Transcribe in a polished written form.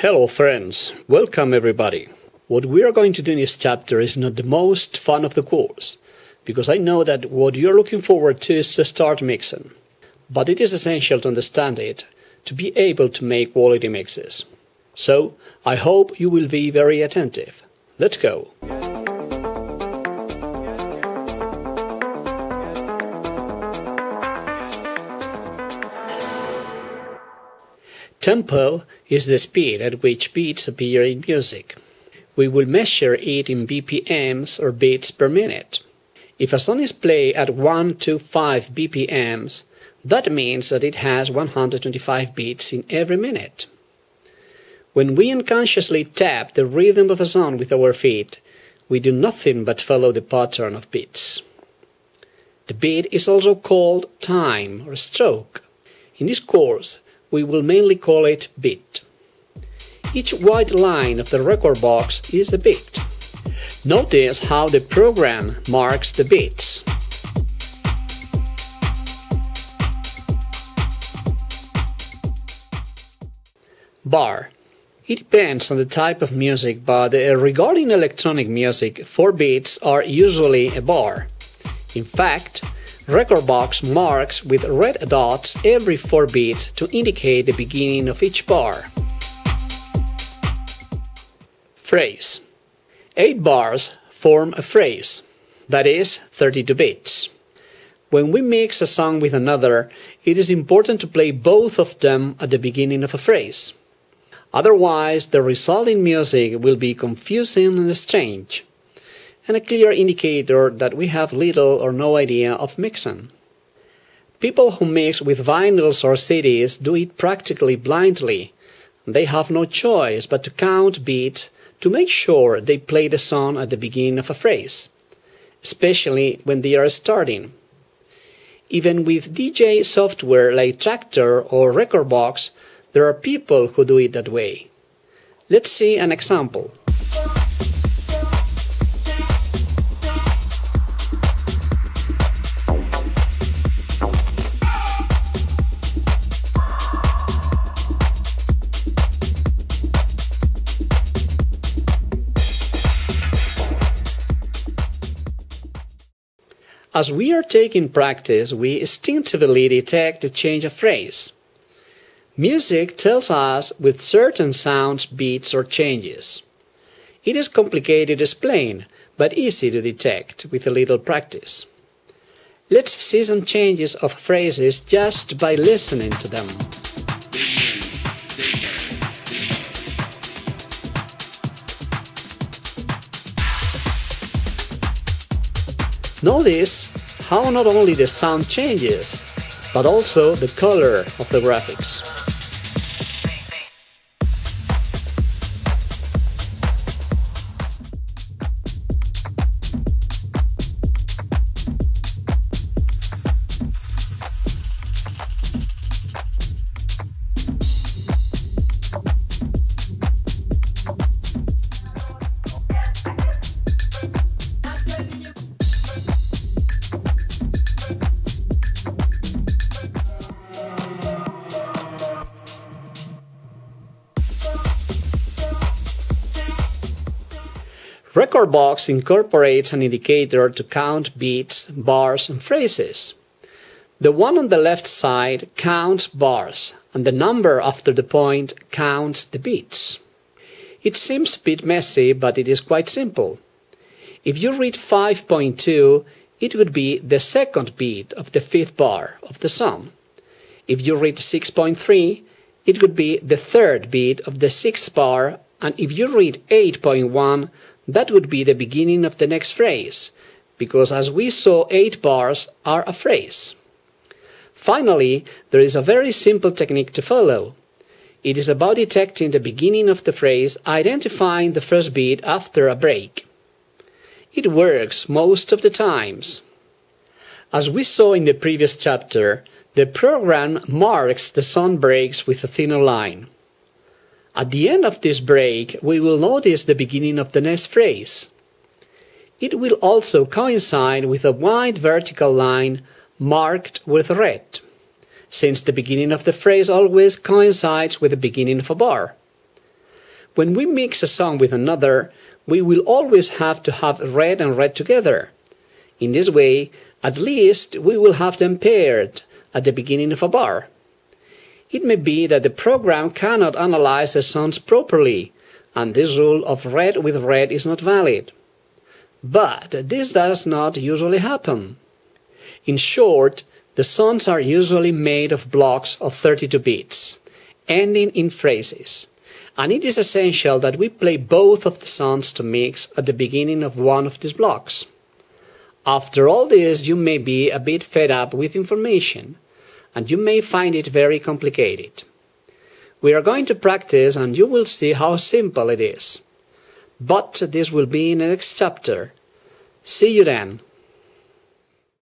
Hello friends, welcome everybody. What we are going to do in this chapter is not the most fun of the course, because I know that what you're looking forward to is to start mixing. But it is essential to understand it, to be able to make quality mixes. So, I hope you will be very attentive. Let's go! Tempo is the speed at which beats appear in music. We will measure it in BPMs or beats per minute. If a song is played at 125 BPMs, that means that it has 125 beats in every minute. When we unconsciously tap the rhythm of a song with our feet, we do nothing but follow the pattern of beats. The beat is also called time or stroke. In this course, we will mainly call it beat. Each white line of the Rerkordbox is a beat. Notice how the program marks the beats. Bar. It depends on the type of music, but regarding electronic music, 4 beats are usually a bar. In fact, Rerkordbox marks with red dots every 4 beats to indicate the beginning of each bar. Phrase. 8 bars form a phrase, that is 32 beats. When we mix a song with another, it is important to play both of them at the beginning of a phrase. Otherwise, the resulting music will be confusing and strange, and a clear indicator that we have little or no idea of mixing. People who mix with vinyls or CDs do it practically blindly. They have no choice but to count beats to make sure they play the song at the beginning of a phrase, especially when they are starting. Even with DJ software like Chapter or Rerkordbox, there are people who do it that way. Let's see an example. As we are taking practice, we instinctively detect the change of phrase. Music tells us with certain sounds, beats, or changes. It is complicated to explain, but easy to detect with a little practice. Let's see some changes of phrases just by listening to them. Notice how not only the sound changes, but also the color of the graphics. Rerkordbox incorporates an indicator to count beats, bars, and phrases. The one on the left side counts bars, and the number after the point counts the beats. It seems a bit messy, but it is quite simple. If you read 5.2, it would be the second beat of the 5th bar of the song. If you read 6.3, it would be the 3rd beat of the 6th bar, and if you read 8.1, that would be the beginning of the next phrase, because as we saw, 8 bars are a phrase. Finally, there is a very simple technique to follow. It is about detecting the beginning of the phrase, identifying the first beat after a break. It works most of the times. As we saw in the previous chapter, the program marks the song breaks with a thinner line. At the end of this break, we will notice the beginning of the next phrase. It will also coincide with a wide vertical line marked with red, since the beginning of the phrase always coincides with the beginning of a bar. When we mix a song with another, we will always have to have red and red together. In this way, at least we will have them paired at the beginning of a bar. It may be that the program cannot analyze the sounds properly, and this rule of red with red is not valid. But this does not usually happen. In short, the sounds are usually made of blocks of 32 beats, ending in phrases, and it is essential that we play both of the sounds to mix at the beginning of one of these blocks. After all this, you may be a bit fed up with information, and you may find it very complicated. We are going to practice, and you will see how simple it is. But this will be in the next chapter. See you then.